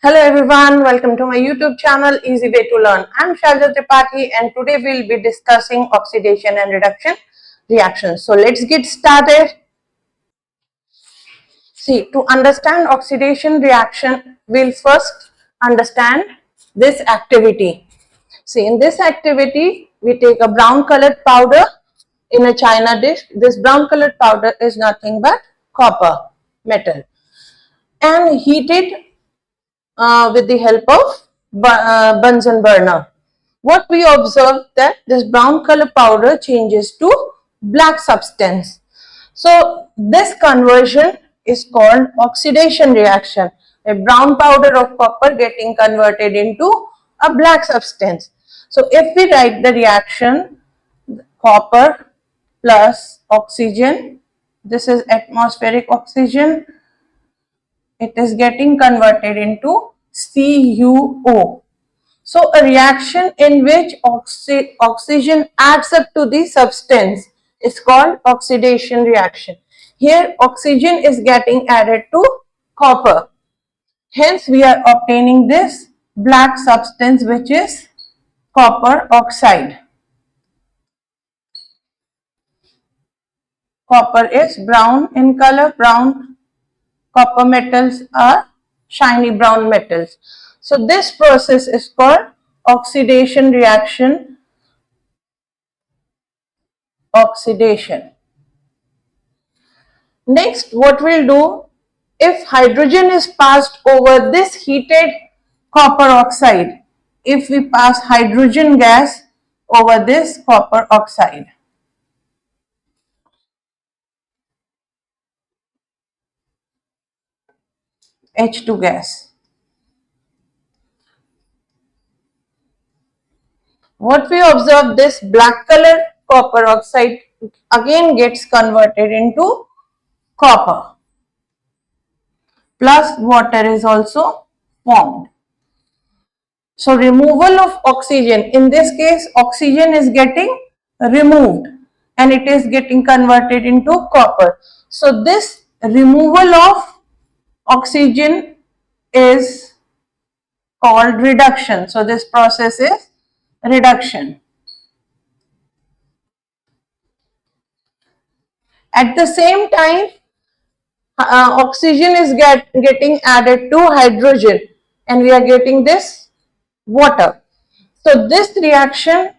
Hello everyone, welcome to my YouTube channel Easy Way to Learn. I'm Sharja Tripathi and today we'll be discussing oxidation and reduction reactions. So let's get started. See, to understand oxidation reaction, we'll first understand this activity. See, in this activity, we take a brown colored powder in a china dish. This brown colored powder is nothing but copper metal and heat it with the help of Bunsen burner. What we observe that this brown color powder changes to black substance. So this conversion is called oxidation reaction. A brown powder of copper getting converted into a black substance. So if we write the reaction, copper plus oxygen, this is atmospheric oxygen, it is getting converted into CuO. So a reaction in which oxygen adds up to the substance is called oxidation reaction. Here oxygen is getting added to copper. Hence we are obtaining this black substance which is copper oxide. Copper is brown in color, brown. Copper metals are shiny brown metals. So this process is called oxidation reaction. Oxidation. Next, what we'll do, if hydrogen is passed over this heated copper oxide, if we pass hydrogen gas over this copper oxide, H2 gas, what we observe, this black color copper oxide again gets converted into copper, plus water is also formed. So removal of oxygen, in this case oxygen is getting removed and it is getting converted into copper. So this removal of oxygen is called reduction. So this process is reduction. At the same time, oxygen is getting added to hydrogen and we are getting this water. So this reaction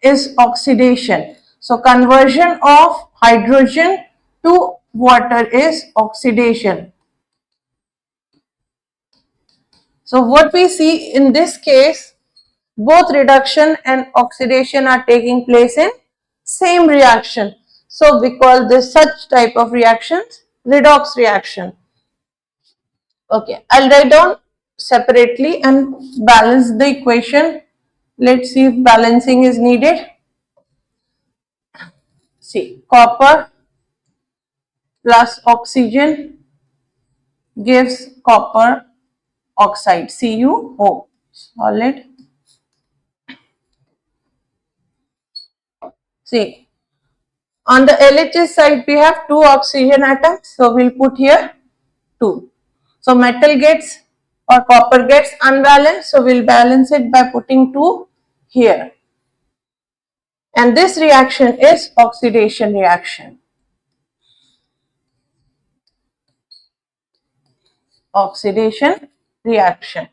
is oxidation. So conversion of hydrogen to water is oxidation. So what we see in this case, both reduction and oxidation are taking place in same reaction. So we call this such type of reactions redox reaction. Okay, I'll write down separately and balance the equation. Let's see if balancing is needed. See, copper plus oxygen gives copper oxide, CuO, solid. See, on the LHS side we have two oxygen atoms, so we'll put here 2. So metal gets or copper gets unbalanced, so we'll balance it by putting 2 here. And this reaction is oxidation reaction. Oxidation reaction.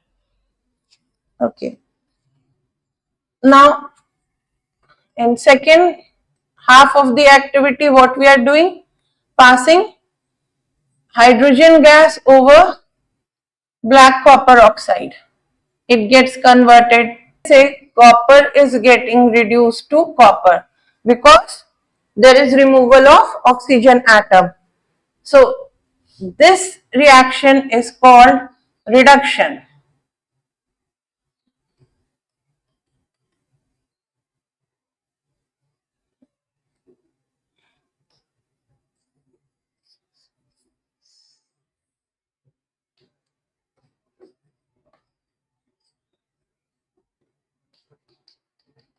Okay. Now, in second half of the activity, what we are doing? Passing hydrogen gas over black copper oxide. It gets converted. Say copper is getting reduced to copper because there is removal of oxygen atom. So this reaction is called reduction.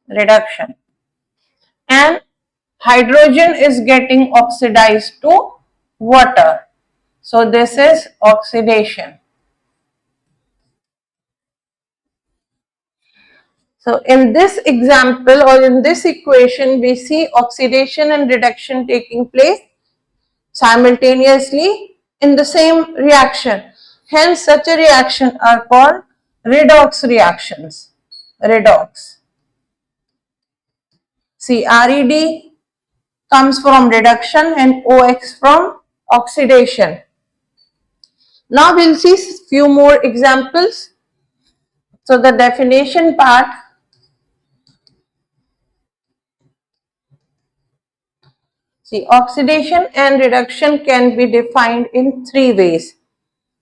Reduction. And hydrogen is getting oxidized to water. So this is oxidation. So in this example or in this equation, we see oxidation and reduction taking place simultaneously in the same reaction. Hence, such a reaction are called redox reactions. Redox. See, Red comes from reduction and OX from oxidation. Now we'll see few more examples. So the definition part. See, oxidation and reduction can be defined in three ways.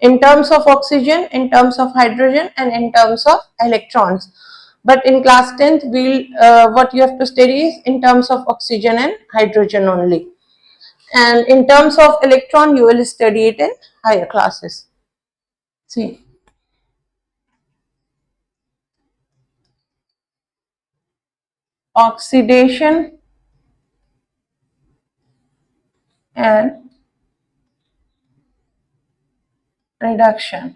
In terms of oxygen, in terms of hydrogen, and in terms of electrons. But in class 10th, what you have to study is in terms of oxygen and hydrogen only. And in terms of electron, you will study it in higher classes. See, oxidation and reduction.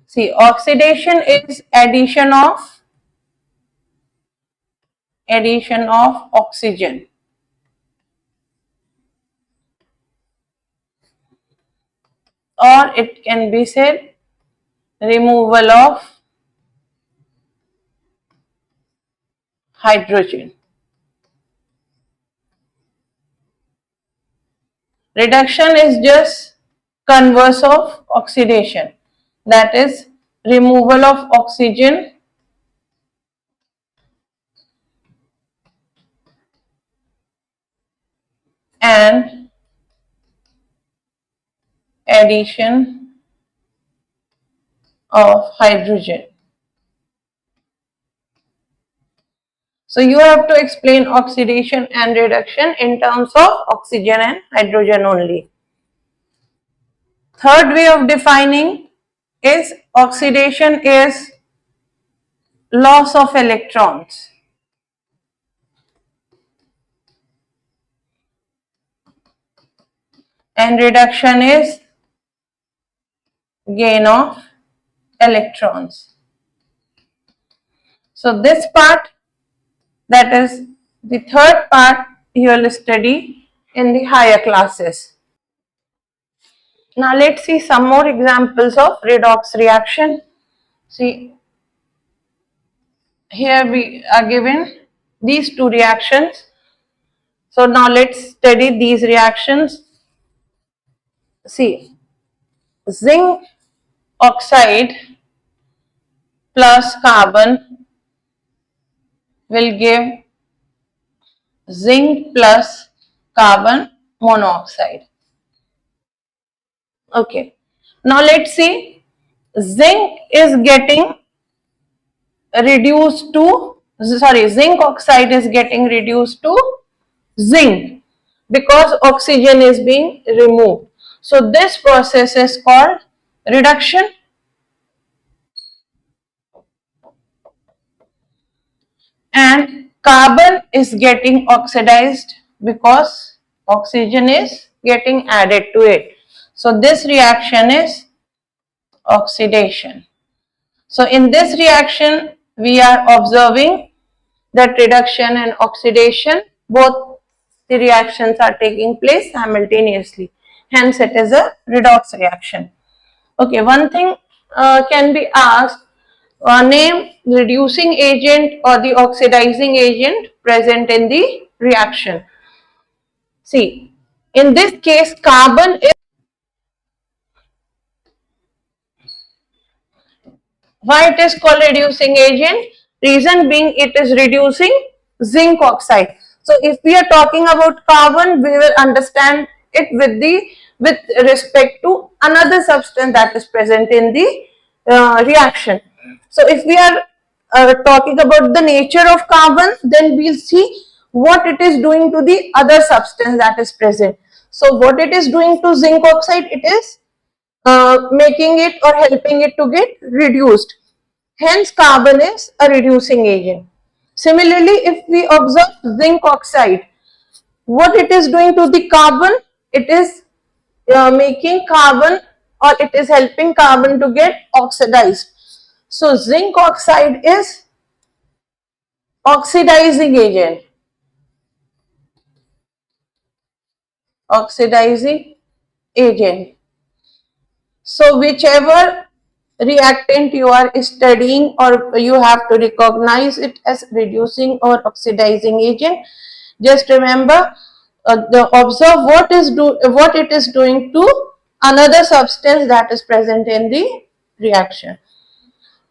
See, oxidation is addition of oxygen, or it can be said removal of hydrogen. Reduction is just converse of oxidation, that is removal of oxygen and addition of hydrogen. So you have to explain oxidation and reduction in terms of oxygen and hydrogen only. Third way of defining is oxidation is loss of electrons. And reduction is gain of electrons. So this part, that is the third part, you will study in the higher classes. Now let's see some more examples of redox reaction. See, here we are given these two reactions. So now let's study these reactions. See, zinc oxide plus carbon will give zinc plus carbon monoxide. Okay. Now let's see, zinc is getting reduced to, zinc oxide is getting reduced to zinc because oxygen is being removed. So this process is called reduction. And carbon is getting oxidized because oxygen is getting added to it. So this reaction is oxidation. So in this reaction, we are observing that reduction and oxidation, both the reactions are taking place simultaneously. Hence, it is a redox reaction. Okay, one thing can be asked, name reducing agent or the oxidizing agent present in the reaction. See, in this case, carbon is, why it is called reducing agent? Reason being it is reducing zinc oxide. So if we are talking about carbon, we will understand it with respect to another substance that is present in the reaction. So if we are talking about the nature of carbon, then we'll see what it is doing to the other substance that is present. So what it is doing to zinc oxide, it is making it or helping it to get reduced. Hence, carbon is a reducing agent. Similarly, if we observe zinc oxide, what it is doing to the carbon, it is making carbon or it is helping carbon to get oxidized. So zinc oxide is oxidizing agent. Oxidizing agent. So whichever reactant you are studying, or you have to recognize it as reducing or oxidizing agent, just remember, observe what it is doing to another substance that is present in the reaction.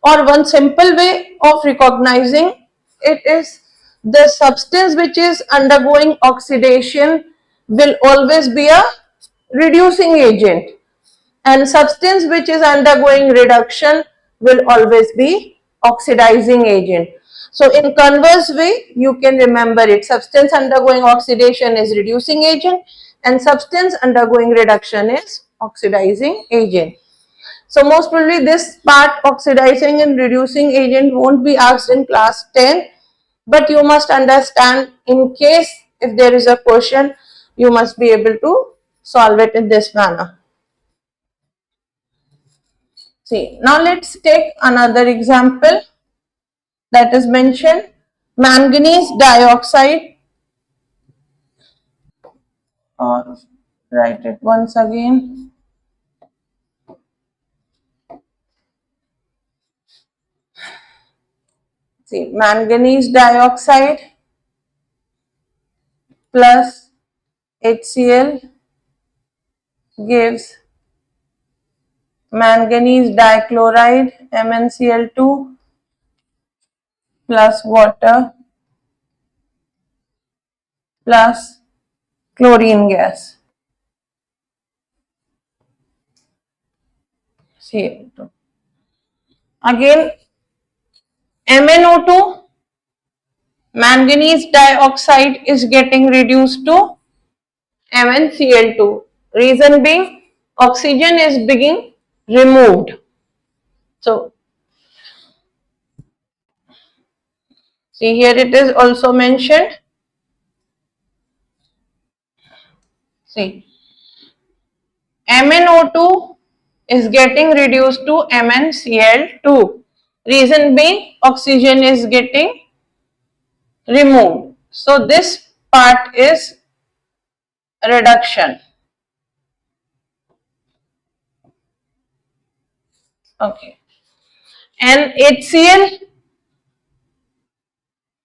Or one simple way of recognizing it is, the substance which is undergoing oxidation will always be a reducing agent, and substance which is undergoing reduction will always be oxidizing agent. So in converse way, you can remember it. Substance undergoing oxidation is reducing agent, and substance undergoing reduction is oxidizing agent. So most probably this part, oxidizing and reducing agent, won't be asked in class 10, but you must understand, in case if there is a question, you must be able to solve it in this manner. See, now let's take another example that is mentioned, manganese dioxide, or write it once again. See, manganese dioxide plus HCl gives manganese dichloride MnCl2 plus water plus chlorine gas. See, again MnO2, manganese dioxide, is getting reduced to MnCl2. Reason being, oxygen is being removed. So, see here it is also mentioned. See, MnO2 is getting reduced to MnCl2. Reason being, oxygen is getting removed. So, this part is reduction. Okay. And HCl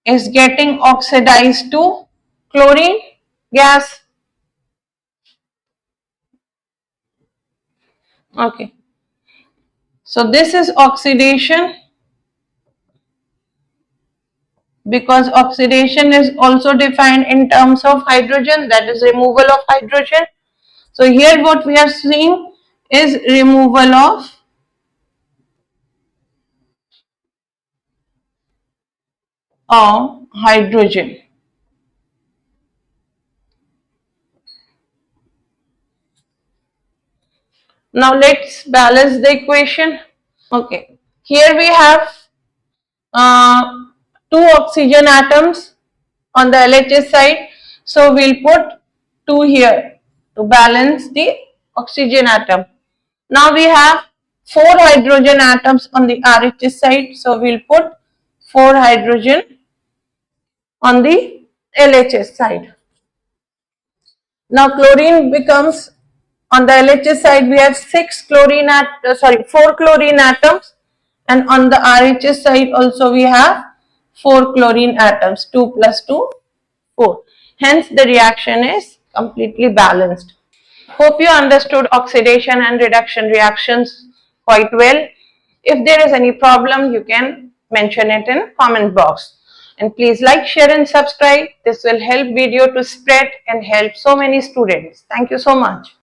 is getting oxidized to chlorine gas. Okay. So this is oxidation, because oxidation is also defined in terms of hydrogen, that is removal of hydrogen. So here what we are seeing is removal of hydrogen. Now let's balance the equation. Okay, here we have two oxygen atoms on the LHS side, so we'll put 2 here to balance the oxygen atom. Now we have 4 hydrogen atoms on the RHS side, so we'll put 4 hydrogen on the LHS side. Now chlorine becomes, on the LHS side we have 4 chlorine atoms, and on the RHS side also we have 4 chlorine atoms, 2 plus 2, 4. Hence the reaction is completely balanced. Hope you understood oxidation and reduction reactions quite well. If there is any problem, you can mention it in comment box. And please like, share and subscribe. This will help video to spread and help so many students. Thank you so much.